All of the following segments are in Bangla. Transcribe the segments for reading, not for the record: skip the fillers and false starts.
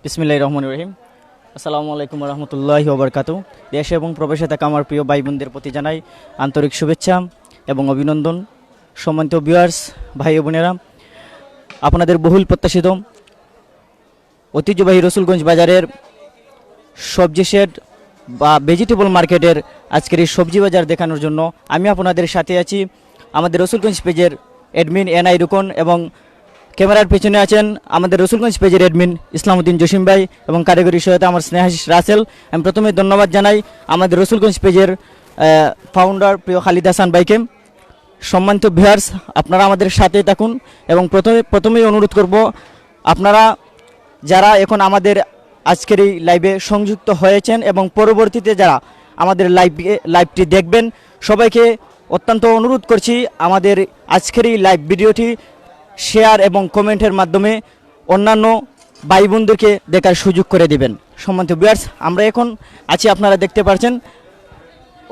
বিসমিল্লাহির রহমানির রহিম। আসসালামু আলাইকুম রহমতুল্লাহি ওবরকাতু। দেশে এবং প্রবাসে থাকা আমার প্রিয় ভাই বোনদের প্রতি জানাই আন্তরিক শুভেচ্ছা এবং অভিনন্দন। সম্মানিত ভিউয়ার্স, ভাই ও বোনেরা, আপনাদের বহুল প্রত্যাশিত ঐতিহ্যবাহী রসুলগঞ্জ বাজারের সবজি শেড বা ভেজিটেবল মার্কেটের আজকের এই সবজি বাজার দেখানোর জন্য আমি আপনাদের সাথে আছি। আমাদের রসুলগঞ্জ পেজের অ্যাডমিন এনআই রুকন এবং ক্যামেরার পেছনে আছেন আমাদের রসুলগঞ্জ পেজের অ্যাডমিন ইসলামউদ্দিন জসিম ভাই এবং কারিগরি সহায়তা আমার স্নেহাশিস রাসেল। আমি প্রথমে ধন্যবাদ জানাই আমাদের রসুলগঞ্জ পেজের ফাউন্ডার প্রিয় খালিদ হাসান ভাইকে। সম্মানিত ভিউয়ার্স, আপনারা আমাদের সাথে থাকুন এবং প্রথমেই অনুরোধ করব, আপনারা যারা এখন আমাদের আজকের এই লাইভে সংযুক্ত হয়েছেন এবং পরবর্তীতে যারা আমাদের লাইভটি দেখবেন, সবাইকে অত্যন্ত অনুরোধ করছি আমাদের আজকের এই লাইভ ভিডিওটি শেয়ার এবং কমেন্টের মাধ্যমে অন্যান্য ভাই বোনদেরকে দেখার সুযোগ করে দিবেন। সম্মানিত ভিউয়ার্স, আমরা এখন আছি, আপনারা দেখতে পাচ্ছেন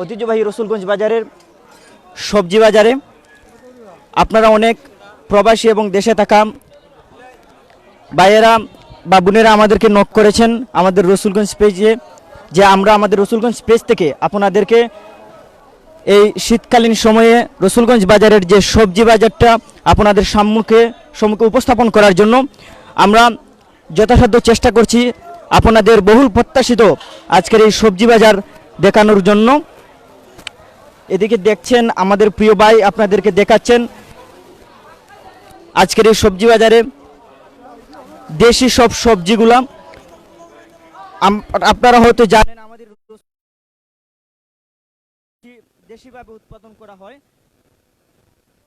ঐতিহ্যবাহী রসুলগঞ্জ বাজারের সবজি বাজারে। আপনারা অনেক প্রবাসী এবং দেশে থাকা ভাইয়েরা বা বোনেরা আমাদেরকে নক করেছেন আমাদের রসুলগঞ্জ পেজে, যে আমরা আমাদের রসুলগঞ্জ পেজ থেকে আপনাদেরকে এই শীতকালীন সময়ে রসুলগঞ্জ বাজারের যে সবজি বাজারটা আপনাদের সম্মুখে উপস্থাপন করার জন্য আমরা যথাসাধ্য চেষ্টা করছি আপনাদের বহুল প্রত্যাশিত আজকের এই সবজি বাজার দেখানোর জন্য। এদিকে দেখছেন আমাদের প্রিয় ভাই আপনাদেরকে দেখাচ্ছেন আজকের এই সবজি বাজারে দেশি সব সবজিগুলা। আপনারা হয়তো জানেন আমাদের দেশিভাবে উৎপাদন করা হয়,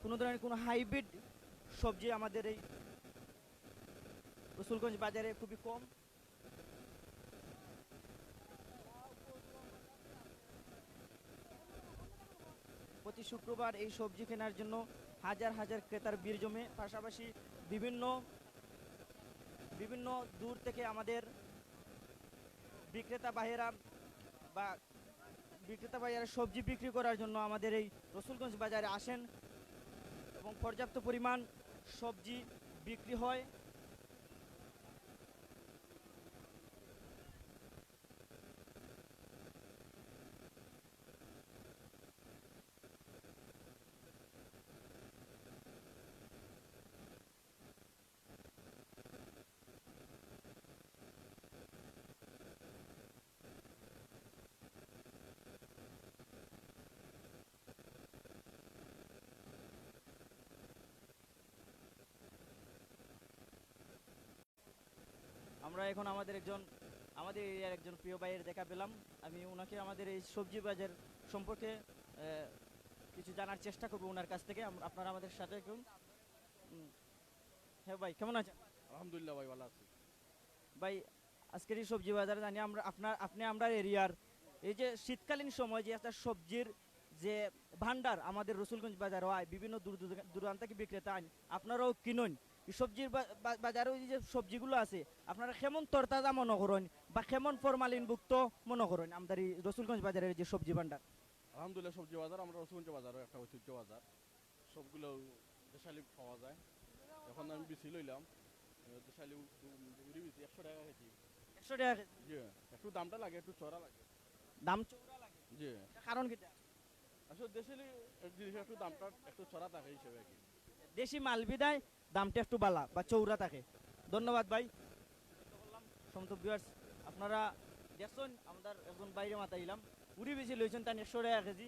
কোনো ধরনের কোনো হাইব্রিড সবজি আমাদের এই রসুলগঞ্জ বাজারে খুবই কম। প্রতি শুক্রবার এই সবজি কেনার জন্য হাজার হাজার ক্রেতার ভিড় জমে, পাশাপাশি বিভিন্ন দূর থেকে আমাদের বিক্রেতা ভাইয়েরা সবজি বিক্রি করার জন্য আমাদের এই রসুলগঞ্জ বাজারে আসেন এবং পর্যাপ্ত পরিমাণ সবজি বিক্রি হয়। আমরা এখন আমাদের এরিয়ার একজন প্রিয় ভাইয়ের দেখা পেলাম। আমি ওনাকে আমাদের এই সবজি বাজার সম্পর্কে কিছু জানার চেষ্টা করবো ওনার কাছ থেকে। আপনারা আমাদের সাথে একটু। হ্যাঁ ভাই, কেমন আছেন? আলহামদুলিল্লাহ ভাই, ভালো আছি ভাই, আজকের এই সবজি বাজারে জানি আপনি আমরা এরিয়ার এই যে শীতকালীন সময় যে একটা সবজির যে ভান্ডার আমাদের রসুলগঞ্জ বাজার হয়, বিভিন্ন দূর দূরান্ত থেকে বিক্রেতা আন, আপনারাও কিনুন এই সবজির বাজারে যে সবজিগুলো আছে আপনারা কেমন তরতাজা মনে করেন বা কেমন ফরমালিনভুক্ত মনে করেন আমাদের এই রসুলগঞ্জ বাজারের যে সবজি ভান্ডার? আলহামদুলিল্লাহ, সবজি বাজার আমরা রসুলগঞ্জ বাজারও একটা ঐতিহ্য বাজার, সবগুলো দেশালি পাওয়া যায়। এখন আমি বেশি লইলাম দেশালি উড়ি বেশি 100 টাকা কেজি। 100 টাকা কেজি? জি, একটু দামটা লাগে, একটু চড়া লাগে। দাম চওড়া লাগে? জি, কারণ কি? আসলে দেশালি জিনিস একটু দামটা একটু চড়া থাকে হিসেবে কি, দেশি মাল বিদায় দামটা একটু বালা বা চৌড়া থাকে। ধন্যবাদ ভাই। সমস্ত ভিউয়ার্স, আপনারা দেখছেন আমাদের একজন বাইরে মাতাইলাম উড়ি বেশি লইছেন তার 100 টাকা কেজি।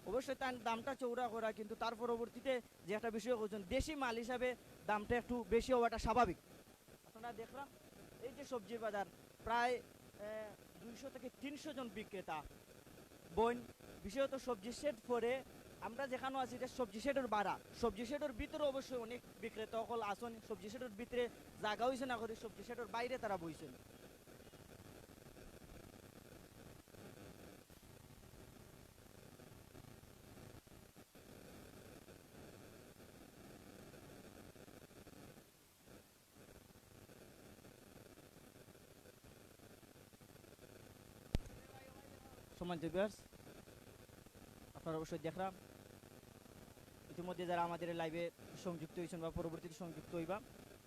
অবশ্যই তার দামটা চৌড়া করা, কিন্তু তার পরবর্তীতে যে একটা বিষয় করছেন দেশি মাল হিসাবে দামটা একটু বেশি হওয়াটা স্বাভাবিক। আপনারা দেখলাম এই যে সবজির বাজার প্রায় 200 থেকে 300 জন বিক্রেতা বোন, বিশেষত সবজি শেড পরে আমরা যেখানে আছি এটা সবজি শেডের বাড়া, সবজি শেডের ভিতরে অবশ্যই অনেক বিক্রেতা সকল আসন, সবজি শেডের ভিতরে জায়গা হয়েছে না করে সবজি শেডের বাইরে তারা বইছেন। সম্মানিত ভিউয়ার্স, আপনারা অবশ্যই দেখলাম ইতিমধ্যে যারা আমাদের লাইভে সংযুক্ত হয়েছেন বা পরবর্তীতে সংযুক্ত হইবা,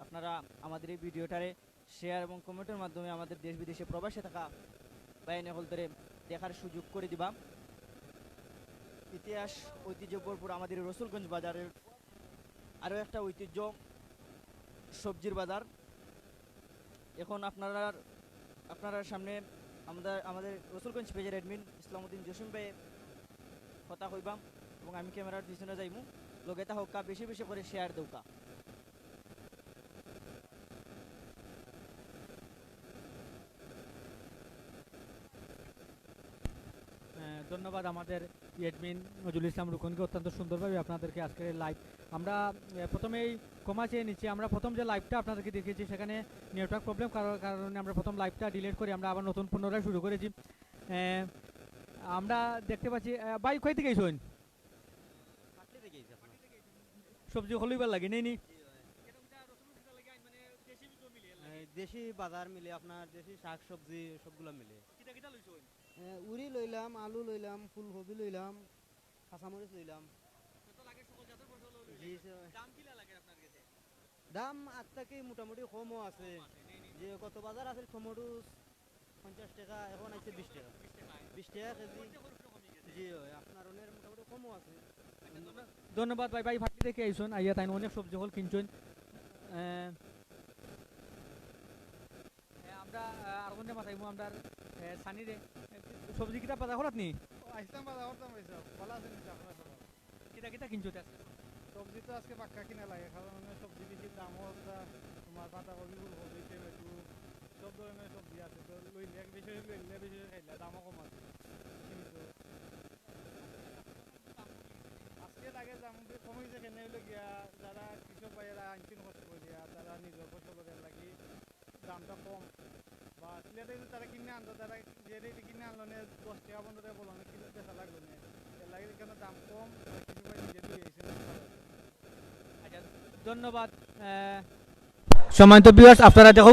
আপনারা আমাদের এই ভিডিওটারে শেয়ার এবং কমেন্টের মাধ্যমে আমাদের দেশ বিদেশে প্রবাসে থাকা বাইনে হলদরে দেখার সুযোগ করে দিবা। ইতিহাস ঐতিহ্য ভরপুর আমাদের রসুলগঞ্জ বাজারের আরও একটা ঐতিহ্য সবজির বাজার। এখন আপনারা সামনে আমাদের রসুলগঞ্জ পেজের অ্যাডমিন ইসলামউদ্দিন জসিম ভাই কথা কইবাম এবং আমি ক্যামেরার পিছনে যাইমু। লগে তা হোকা বেশি বেশি করে শেয়ার দৌকা। ধন্যবাদ আমাদের এডমিন নজরুল ইসলাম রুকনকে অত্যন্ত সুন্দরভাবে আপনাদেরকে আজকের লাইভ আমরা প্রথমেই ক্ষমা চেয়ে নিচ্ছি। আমরা প্রথম যে লাইভটা আপনাদেরকে দেখিয়েছি সেখানে নেটওয়ার্ক প্রবলেম কারণে আমরা প্রথম লাইভটা ডিলিট করে আমরা আবার নতুন পুনরায় শুরু করেছি। আমরা দেখতে পাচ্ছি ভাই কই থেকে আইছেন? সবজি হলইবার লাগে নেই নি দেশি বাজার মিলে আপনার দেশি শাক সবজি সবগুলো মিলে উড়ি লইলাম, আলু লইলাম, ফুলকপি লইলাম, কাঁচামরিচ লইলাম। দাম আজ থেকে মোটামুটি কমও আছে। যে কত বাজার আছে টমেটো 50 টাকা, এখন আছে 20 টাকা, 20 টাকা কেজি। জি আপনার অনেক মোটামুটি কমও আছে। ধন্যবাদ ভাই। ভাই ফাটি দেখে আইসুন আইয়া তাই অনেক সবজি হল কিনছেন। আমরা আর কোনটা মাথাইমু আমরা সানিরে সবজি কিটা পাতা হলাত নি আইসলাম বাজার করতাম পয়সা ভালো আছে নিচে আপনার সব কিটা কিটা কিনছো সবজি তো আজকে পাক্কা কিনা লাগে, কারণ সবজি বেশি দামও আছে। তোমার পাতাকপি, ফুলকপি, টমেটো সব ধরনের সবজি আছে। তো লইলে বেশি লইলে বেশি খাইলে দামও কম আছে। কিন্তু আজকে লাগে দাম কমেছে কেন হইলে গিয়া যারা কৃষক ভাইয়েরা আনছেন কষ্ট করিয়া, তারা নিজের ফসলের লাগি দামটা কম। বা সিলেটে তারা কিনে আনতো, তারা যে রেটে কিনে আনলো না 10 টাকা 15 টাকা বলো না, কিলো বেচা লাগলো না। এর লাগে কেন দাম কম, কৃষক ভাই নিজে দিয়ে এসে। ধন্যবাদ। সম্মানিত ভিউয়ার্স আপনারা দেখো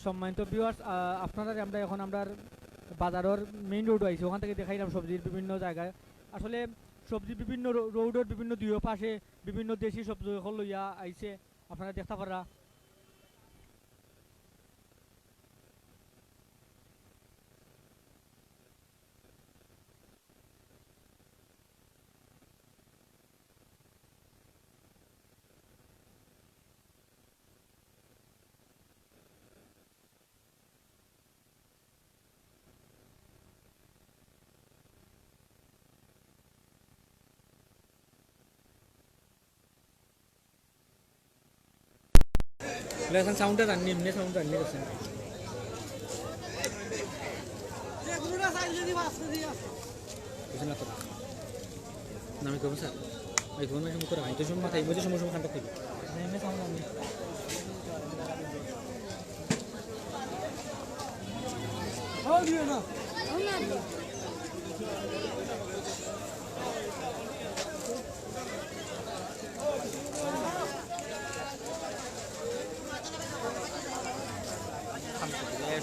সম্মানিত ভিউয়ার্স আপনারা আমরা এখন আমরা বাজারের মেইন রোড আইছি, ওখান থেকে দেখাইলাম সবজির বিভিন্ন জায়গায়। আসলে সবজি বিভিন্ন রোডের বিভিন্ন দুই পাশে বিভিন্ন দেশি সবজি লইয়া আইছে, আপনারা দেখতে পারা। এখন সাউন্ডটা জানি এমনি সাউন্ড জানি গেছে বুঝছেন না তো নামে কবে স্যার এই কোন সময় করে আইতো সময় মাথায় বুঝে সময় খানটা কইবে এমনি সাউন্ড জানি ও দিও না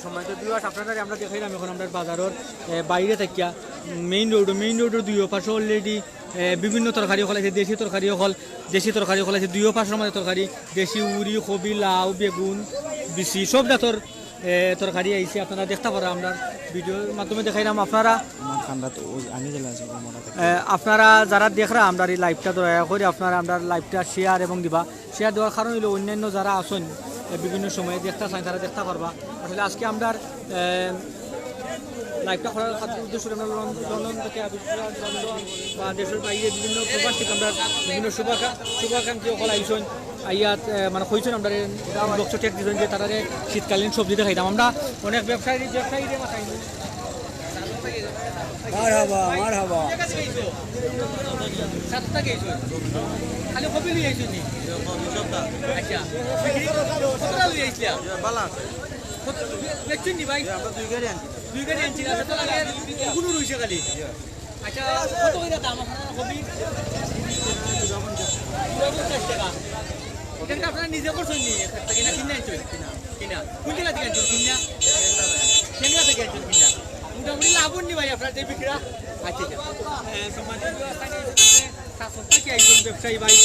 সম্মানিত ভিউয়ার্স আপনারা আমরা দেখাইলাম এখন আমরা বাজারের বাইরে থাকিয়া মেইন রোডের দুই পাশে অলরেডি বিভিন্ন তরকারি হল আছে। দেশি তরকারি হল আছে দুই পাশের মধ্যে তরকারি দেশি উড়ি, কবি, লাউ, বেগুন, বিচি সব জাতর তরকারি আইছে। আপনারা দেখতে পারা আমরা ভিডিওর মাধ্যমে দেখাইলাম। আপনারা যারা দেখরা আমরা এই লাইভটা দয়া করে আপনারা আমরা লাইভটা শেয়ার এবং দিবা। শেয়ার দেওয়ার কারণ হলো অন্যান্য যারা আসেন বিভিন্ন সময়ে দেখতে চাই তারা দেখতে পারবা। আসলে আজকে আমরা লাইভটা করার উদ্দেশ্য আমরা লন্ডন থেকে বা দেশের বাইরে বিভিন্ন প্রবাস থেকে আমরা বিভিন্ন শুভাকাঙ্ক্ষী সকল আইসন আইয়াত মানে কইছেন আমরা বক্স টেক দিয়েছেন যে তারা শীতকালীন সবজি দেখাইতাম। আমরা অনেক ব্যবসায়ীদের মাথায় সাতটা গেছো খালি কপি লিয়ে আইছো নি আচ্ছা কতটা লিয়ে আইছিলা বালা দেখছেন নি ভাই আমরা দুই গাড়ি আনছি 2 গাড়ি আনছি না তো লাগে কোনো রইছে খালি আচ্ছা কত কইরা দাম আপনার কপি 50 টাকা এটা আপনারা নিজে করছেন নি একটা কিনা কিনা আনছো কিনা কোন জেলা থেকে আনছো কিনা কেন্দ্রা থেকে আনছো কিনা মোটামুটি লাভ নি ভাই আপনার যে বিক্রা আচ্ছা একজন ব্যবসায়ী ভাই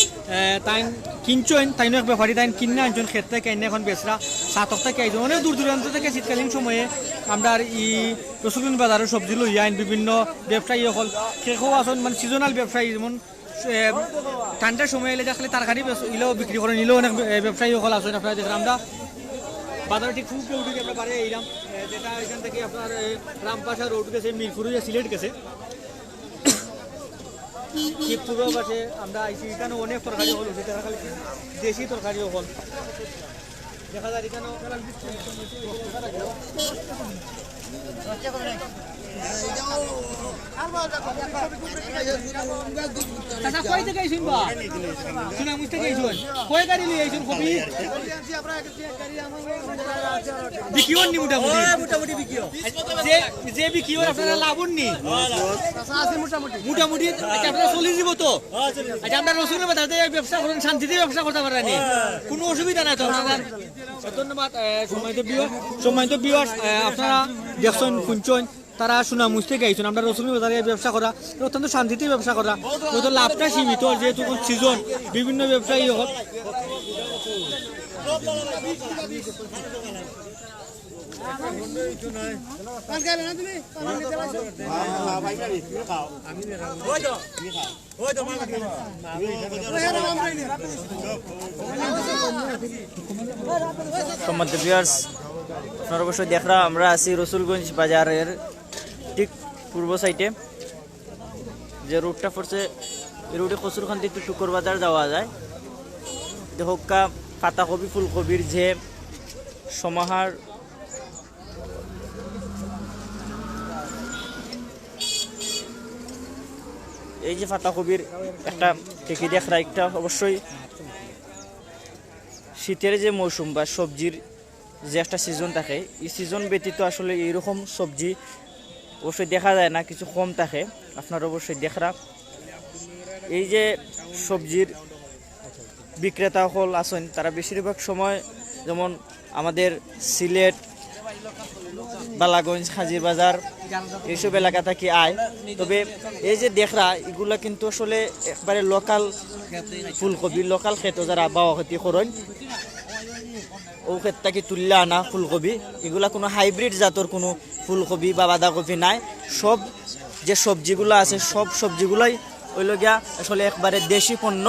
তাই কিনছেন তাই এক ব্যাপারী তাই কিনে আনছেন ক্ষেত থেকে এনে এখন বেচরা 7 থেকে আইজন অনেক দূর দূরান্ত থেকে শীতকালীন সময়ে আমরা রসুলগঞ্জ বাজারের সবজি লইয়া আইন বিভিন্ন ব্যবসায়ী হল কেউ আসন মানে সিজনাল ব্যবসায়ী যেমন ঠান্ডার সময় এলে দেখলে তরকারি ইলেও বিক্রি করে নিলেও অনেক ব্যবসায়ী হল আসেন আপনারা দেখলাম আমরা বাজারে ঠিক খুব উঠে আমরা বারে এইলাম যেটা এখান থেকে আপনার রামপাশা রোড গেছে মিরপুর সিলেট গেছে পূর্ব পাশে আমরা আইসি এখানে অনেক তরকারি হল উঠে তারা খালি দেশি তরকারিও হল দেখা যায় এখানেও দাদা কই থেকে আইছেন বা শুনা মুস্তে গেছেন কই গাড়ি লিয়ে আইছেন কবি বিকিও নি মোটামুটি বিকিও যে বিকিও আপনারা লাভন নি মোটামুটি আচ্ছা আপনারা চলে যাব তো আচ্ছা আমরা রসুনের বাজারে ব্যবসা করেন শান্তিতে ব্যবসা করতে পারেন কোনো অসুবিধা নাই তো আপনারা ধন্যবাদ সময় তো বিয়াস আপনারা দেখছেন শুনছেন তারা সুনাম মুছতে গাইছেন আমরা রসুন বাজারে ব্যবসা করা অত্যন্ত শান্তিতে ব্যবসা করা তো লাভটা সীমিত যেহেতু সিজন বিভিন্ন ব্যবসায়ী হোক সম্মানিত ভিউয়ার্স আপনারা অবশ্যই দেখরা আমরা আছি রসুলগঞ্জ বাজারের ঠিক পূর্ব সাইডে যে রুটটা পড়ছে এই রুটে কচুরখান থেকে টুকুর বাজার যাওয়া যায় হোক্কা পাতাকপি ফুলকপির যে সমাহার এই যে পাতাকপির একটা ঠেকি দেখরা একটা অবশ্যই শীতের যে মৌসুম বা সবজির যে একটা সিজন থাকে এই সিজন ব্যতীত আসলে এইরকম সবজি অবশ্যই দেখা যায় না, কিছু কম থাকে। আপনারা অবশ্যই দেখরা এই যে সবজির বিক্রেতা হল আছেন তারা বেশিরভাগ সময় যেমন আমাদের সিলেট, বালাগঞ্জ, হাজির বাজার এইসব এলাকা থেকে আয়। তবে এই যে দেখরা এগুলা কিন্তু আসলে একবারে লোকাল ফুলকপি, লোকাল ক্ষেত যারা বাওয়া খেতি করেন ও ক্ষেত থেকে তুললে আনা ফুলকপি, এগুলা কোনো হাইব্রিড জাতর কোনো ফুলকপি বা বাঁধাকপি নাই। সব যে সবজিগুলো আছে সব সবজিগুলোই ওইল গিয়া আসলে একবারে দেশি পণ্য।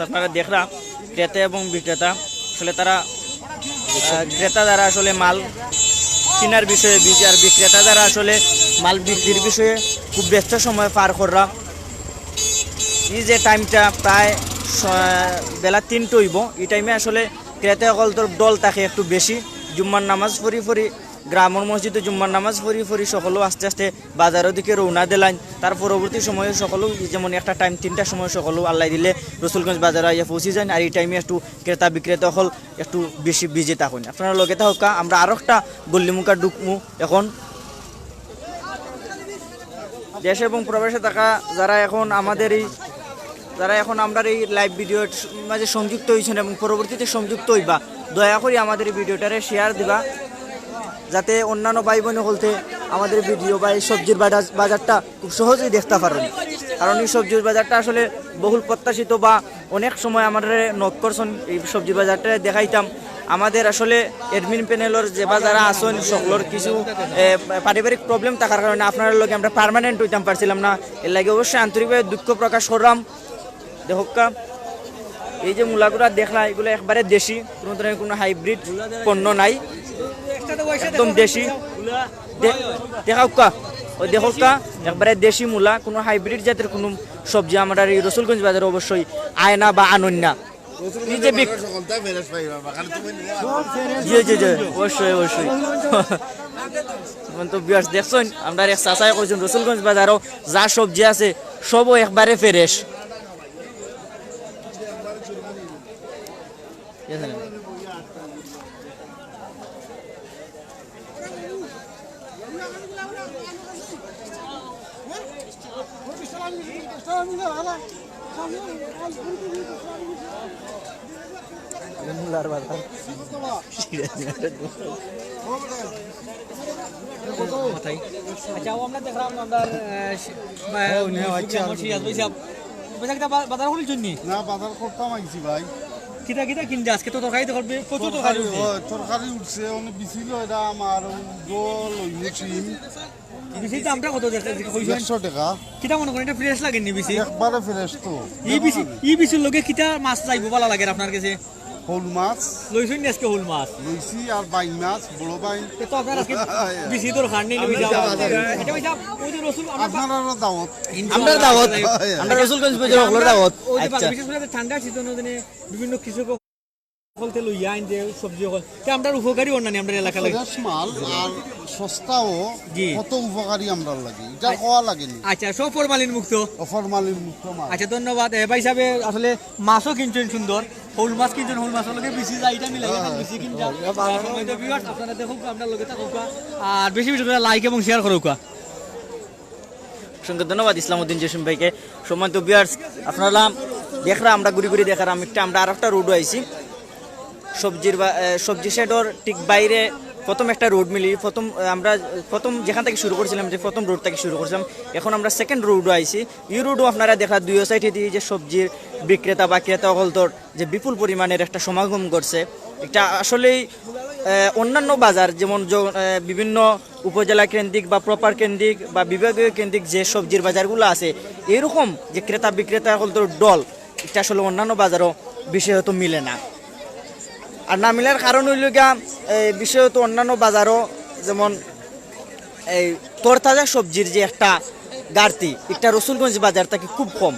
আপনারা দেখরা ক্রেতা এবং বিক্রেতা আসলে তারা ক্রেতা দ্বারা আসলে মাল কেনার বিষয়ে আর বিক্রেতা দ্বারা আসলে মাল বিক্রির বিষয়ে খুব ব্যস্ত সময় পার করা। এই যে টাইমটা প্রায় বেলা 3টা হইব, এই টাইমে আসলে ক্রেতা সকল দল থাকে একটু বেশি। জুম্মার নামাজ পড়ি গ্রামের মসজিদে জুম্মার নামাজ পড়ি সকলেও আস্তে আস্তে বাজারের দিকে রওনা দিলেন। তার পরবর্তী সময়ে সকলেও যেমন একটা টাইম 3টার সময় সকলেও আল্লাহ দিলে রসুলগঞ্জ বাজারে আইয়া পৌঁছে যান। আর এই টাইমে একটু ক্রেতা বিক্রেতা হল একটু বেশি বিজি থাকুন। আপনারা লগে থাকা আমরা আরও একটা গল্লিমুখা ঢুকমু। এখন দেশ এবং প্রবাসে থাকা যারা এখন আমরা এই লাইভ ভিডিওর মাঝে সংযুক্ত হয়েছেন এবং পরবর্তীতে সংযুক্ত হইবা, দয়া করে আমাদের এই ভিডিওটারে শেয়ার দিবা যাতে অন্যান্য ভাই বোন বলতে আমাদের ভিডিও বা এই সবজির বাজারটা খুব সহজেই দেখতে পারেন। কারণ এই সবজির বাজারটা আসলে বহুল প্রত্যাশিত বা অনেক সময় আমাদের নক করছেন এই সবজির বাজারটা দেখাইতাম, আমাদের আসলে এডমিন প্যানেলের যে বা যারা আসন সকলের কিছু পারিবারিক প্রবলেম থাকার কারণে আপনার লগে আমরা পার্মানেন্ট হইতাম পারছিলাম না। এর লাগে অবশ্যই আন্তরিকভাবে দুঃখ প্রকাশ করলাম। দেখকা এই যে মূলাগুলা দেখলা এগুলো একবারে দেশি, কোনো ধরনের কোনো হাইব্রিড পণ্য নাই, একদম দেশি। দেখা ওই দেখকা একবারে দেশি মূলা, কোনো হাইব্রিড জাতের কোনো সবজি আমরা এই রসুলগঞ্জ বাজারে অবশ্যই আয় না বা আনন না। এই যে জি জি জি অবশ্যই অবশ্যই তো বিয়ার্স দেখছেন আমরা এক চাচাই কইছেন রসুলগঞ্জ বাজারও যা সবজি আছে সবও একবারে ফ্রেশ। আচ্ছা আমরা দেখলাম আমরা বাজার খুলছেন নি না বাজার করতাম আইছি ভাই। কিতা কিতা কিনতে আজকে তো তরকারি দেখবে প্রচুর তরকারি উঠছে। তরকারি উঠছে অনেক বেশি লইরা আমার দোল ডিম বেশি দামটা কত দেখতে 100 টাকা। কিতা মনে করেন এটা ফ্রেশ লাগেনি বেশি? একবারে ফ্রেশ তো। ই বেশির লগে কিতা মাছ চাইব ভালো লাগে আপনার কাছে? হোল মাছ লইছেন আজকে হোল মাছ লইছি আর বাইন মাছ, বড় বাইন। তো আপনার আজকে বেশি দরকার নেই এটা ভাই সাহেব ওই যে রসুল আপনারা দাওয়াত আমরা দাওয়াত আমরা রসুলগঞ্জ বাজার হলো দাওয়াত। ওই যে আচ্ছা বিশেষ করে ঠান্ডা সিজনে দিনে বিভিন্ন কৃষক বলতে লইয়া আইন যে সবজি হল তে আমরা উপকারী অন্যান্য আমরা এলাকা লাগে ফ্রেশ মাল আর সস্তাও জি। কত উপকারী আমরা লাগে, এটা খাওয়া লাগেনি। আচ্ছা সব ফরমালিন মুক্ত। ফরমালিন মুক্ত মাল। আচ্ছা ধন্যবাদ ভাই সাহেব। আসলে মাছও কিনছেন সুন্দর, হোল মাছ কিনছেন, হোল মাছের লগে বেশি যায় এটা মিলাই বেশি কিনছেন। আপনারা দেখুক আপনার লগে থাকুক আর বেশি বেশি করে লাইক এবং শেয়ার করুক। অসংখ্য ধন্যবাদ ইসলামউদ্দিন জসিম ভাইকে। সম্মানিত ভিউয়ার্স আপনারা দেখরা আমরা ঘুরি ঘুরি দেখার আমরা আর একটা রোড আইছি সবজি শেডর ঠিক বাইরে প্রথম একটা রোড মিলি আমরা প্রথম যেখান থেকে শুরু করছিলাম যে প্রথম রোড থেকে শুরু করছিলাম, এখন আমরা সেকেন্ড রোডও আইছি। এই রোডও আপনারা দেখা দুই সাইডে দিয়ে যে সবজির বিক্রেতা বা ক্রেতা হলতর যে বিপুল পরিমাণের একটা সমাগম করছে, এটা আসলেই অন্যান্য বাজার যেমন বিভিন্ন উপজেলা কেন্দ্রিক বা প্রপার কেন্দ্রিক বা বিভাগীয় কেন্দ্রিক যে সবজির বাজারগুলো আছে এরকম যে ক্রেতা বিক্রেতা হলতর দল, এটা আসলে অন্যান্য বাজারও বিষয়ত মিলে না। আর না মিলার কারণ হইল গিয়া বিষয়ত অন্যান্য বাজারও যেমন এই তরতাজা সবজির যে একটা ঘাটতি, একটা রসুলগঞ্জ বাজার থেকে খুব কম।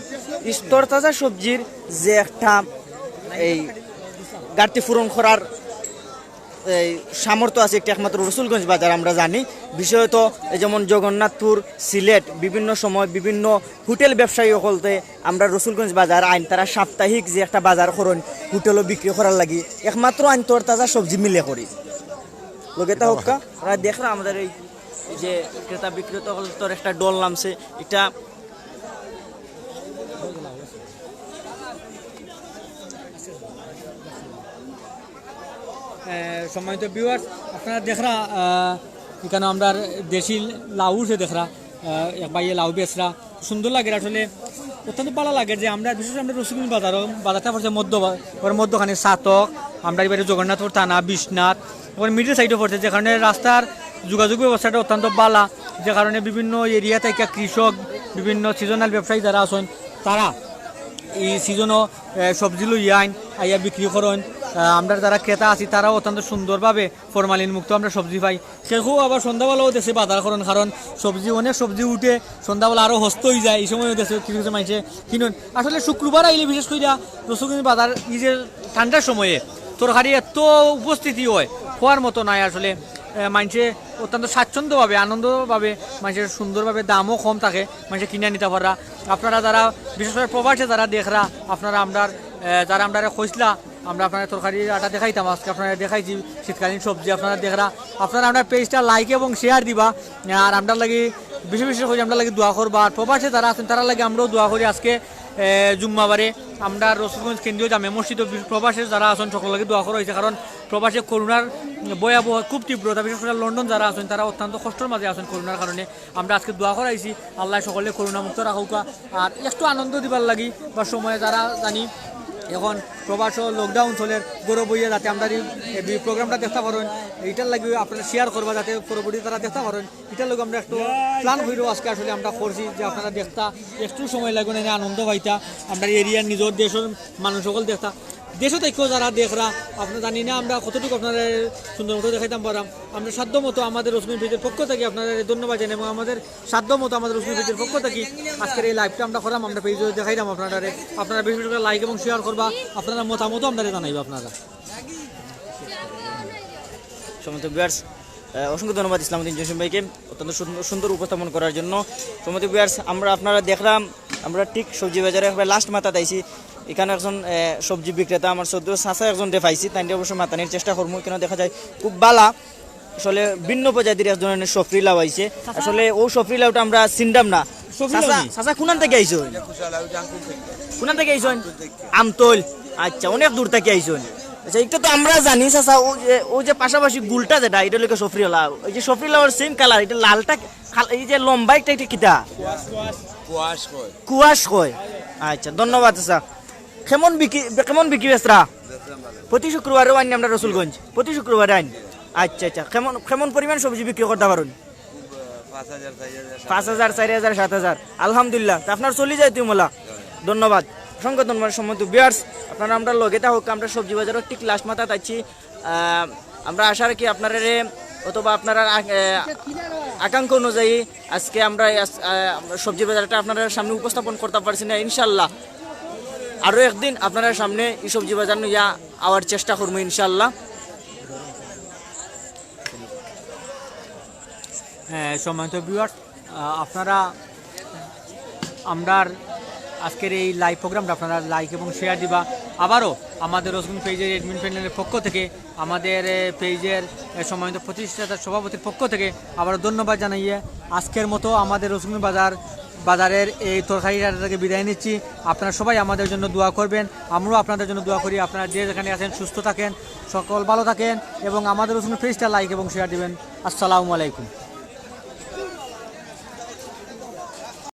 এই তরতাজা সবজির যে একটা এই ঘাটতি পূরণ করার এই সামর্থ্য আছে একটা একমাত্র রসুলগঞ্জ বাজার আমরা জানি। বিষয়ত যেমন জগন্নাথপুর, সিলেট বিভিন্ন সময় বিভিন্ন হোটেল ব্যবসায়ী হলতে আমরা রসুলগঞ্জ বাজার আইন তারা সাপ্তাহিক যে একটা বাজার করুন হোটেলও বিক্রি করার লাগি একমাত্র আইন তরতাজা সবজি মিলে করি লগেতা হোক্কা। ওরা দেখরা আমাদের এই যে ক্রেতা বিক্রেতা হলতর একটা দল নামছে, এটা সম্মানিত ভিউয়ার্স আপনারা দেখরা এখানে আমরা দেশি লাউ সে দেখরা এক বাইয়ে লাউ বেচরা সুন্দর লাগে। আসলে অত্যন্ত ভালো লাগে যে আমরা বিশেষ আমরা রসুলগঞ্জ বাজারটা পড়ছে মধ্যখানে সাতক, আমরা এবারে জগন্নাথপুর থানা, বিশ্বনাথ, ওখানে মিডল সাইডে পড়ছে, যে কারণে রাস্তার যোগাযোগ ব্যবস্থাটা অত্যন্ত ভালো, যে কারণে বিভিন্ন এরিয়া থেকে কৃষক বিভিন্ন সিজনাল ব্যবসায়ী যারা আছেন তারা এই সিজনও সবজি লইয়া আইয়া বিক্রি করেন। আমরা যারা ক্রেতা আছি তারাও অত্যন্ত সুন্দরভাবে ফরমালিন মুক্ত আমরা সবজি পাই। সেও আবার সন্ধ্যাবেলাও দেশে বাজার করেন, কারণ অনেক সবজি উঠে সন্ধ্যাবেলা আরও হস্ত হয়ে যায়, এই সময়ও দেশে কিছু কিছু মানুষে কিনুন। আসলে শুক্রবার আইলে বিশেষ করে রসুলগঞ্জ বাজার এই যে ঠান্ডার সময়ে তরকারি এত উপস্থিতি হয় হওয়ার মতো নয়। আসলে মানুষে অত্যন্ত স্বাচ্ছন্দ্যভাবে আনন্দভাবে মানুষের সুন্দরভাবে দামও কম থাকে, মানুষে কিনে নিতে পারা। আপনারা যারা বিশেষ করে প্রবাসে যারা দেখরা আপনারা যারা আমরা খসলা আমরা আপনার তরকারি আটা দেখাইতাম, আজকে আপনারা দেখাইছি শীতকালীন সবজি আপনারা দেখরা। আপনারা আমরা পেজটা লাইক এবং শেয়ার দিবা আর আমরা লাগি বেশি বেশি করে আমরা লাগি দোয়া করবা। আর প্রবাসে যারা আছেন তারা লাগে আমরাও দোয়া করি। আজকে জুম্মাবারে আমরা রসুলগঞ্জ কেন্দ্রীয় জামে মসজিদ প্রবাসে যারা আছেন সকল লাগে দোয়া করা হয়েছে, কারণ প্রবাসে করোনার ভয়াবহ খুব তীব্রতা, বিশেষ করে লন্ডন যারা আছেন তারা অত্যন্ত কষ্টের মাঝে আছেন করোনার কারণে। আমরা আজকে দোয়া করাইছি আল্লাহ সকলে করোনা মুক্ত রাখুক আর একটু আনন্দ দিবার লাগি বা সময়ে যারা জানি এখন প্রবাস লকডাউন চলের গৌরব বইয়া যাতে আমরা এই প্রোগ্রামটা দেখতে পারেন এইটার লাগে আপনারা শেয়ার করবা যাতে পরবর্তী তারা দেখতে পারেন এটার লোক আমরা একটু প্ল্যান হইলেও আজকে আসলে আমরা করছি যে আপনারা দেখতা একটু সময় লাগবে না আনন্দ পাইতা আমরা এরিয়ার নিজের দেশের মানুষ সকল দেখতা দেশও থেকেও যারা দেখরা আপনারা জানি না আমরা কতটুকু আপনারা সুন্দর মতো দেখাইতাম পারাম আমরা সাধ্য মতো আমাদের রশ্মি পেজের পক্ষ থেকে আপনাদের ধন্যবাদ জানাই এবং আমাদের সাধ্য মতো আমাদের রশ্মি পেজের পক্ষ থেকে আজকের এই লাইভটা আমরা করাম আমরা পেজে দেখাইলাম আপনারা বেশি বেশি করে লাইক এবং শেয়ার করবা আপনারা মতামতও আপনারা জানাইবা আপনারা সমস্ত ভিউয়ার্স অসংখ্য ধন্যবাদ ইসলামউদ্দিন জসিম ভাইকে অত্যন্ত সুন্দর উপস্থাপন করার জন্য। সমস্ত ভিউয়ার্স আপনারা দেখলাম আমরা ঠিক সবজি বাজারে লাস্ট মাথা আইছি এখানে একজন সবজি বিক্রেতা আমার সদ্য চাষা একজন পাইছি তাই অবশ্য মাতানির চেষ্টা করবো কেন দেখা যায় খুব বালা আসলে ভিন্ন প্রজাতির এক ধরনের সফরি লাউ আইছে আসলে ও সফরি লাউটা আমরা চিনতাম না। চাষা কোনান থেকে আইছো কোনান থেকে আইছো আমতল আচ্ছা অনেক দূর থেকে আইছো আচ্ছা এটা তো আমরা জানি চাষা ও যে পাশাপাশি গুলটা যেটা এটা লোকে সফরি লাউ এই যে সফরি লাউর সেম কালার এটা লালটা এই যে লম্বা একটা এটা কিটা কুয়াশ কয় আচ্ছা ধন্যবাদ চাষা কেমন বিক্রি বেচরা প্রতি শুক্রবারে আইন আমরা রসুলগঞ্জ প্রতি শুক্রবারে আইন আচ্ছা আচ্ছা কেমন পরিমাণ সবজি বিক্রি করতে পারেন 5,000 4,000 7,000 আলহামদুলিল্লাহ তা আপনার চলে যায় তুই মোলা ধন্যবাদ অসংখ্য ধন্যবাদ সম্মত ভিউয়ার্স আপনারা আমরা লগেটা হোক আমরা সবজি বাজারও ঠিক লাস্ট মাথা আছি আমরা আশা রাখি আপনারা অথবা আপনারা আকাঙ্ক্ষা অনুযায়ী আজকে আমরা সবজি বাজারটা আপনারা সামনে উপস্থাপন করতে পারছি না ইনশাল্লাহ আরও একদিন আপনারা সামনে এই সবজি বাজার নিয়ে আওয়ার চেষ্টা করবো ইনশাল্লাহ। হ্যাঁ সম্মানিত ভিউয়ার্স আপনারা আমরা আজকের এই লাইভ প্রোগ্রামটা আপনারা লাইক এবং শেয়ার দিবা আবারও আমাদের রসুন পেজের অ্যাডমিন প্যানেলের পক্ষ থেকে আমাদের পেজের সম্মানিত প্রতিষ্ঠাতার সভাপতির পক্ষ থেকে আবারও ধন্যবাদ জানাইয়ে আজকের মতো আমাদের রসুন বাজারের এই তরকারিটাকে বিদায় নিচ্ছি। আপনারা সবাই আমাদের জন্য দোয়া করবেন আমরাও আপনাদের জন্য দোয়া করি আপনারা যে যেখানে আছেন সুস্থ থাকেন সকল ভালো থাকেন এবং আমাদের রসুন পেজটা লাইক এবং শেয়ার দিবেন। আসসালামু আলাইকুম।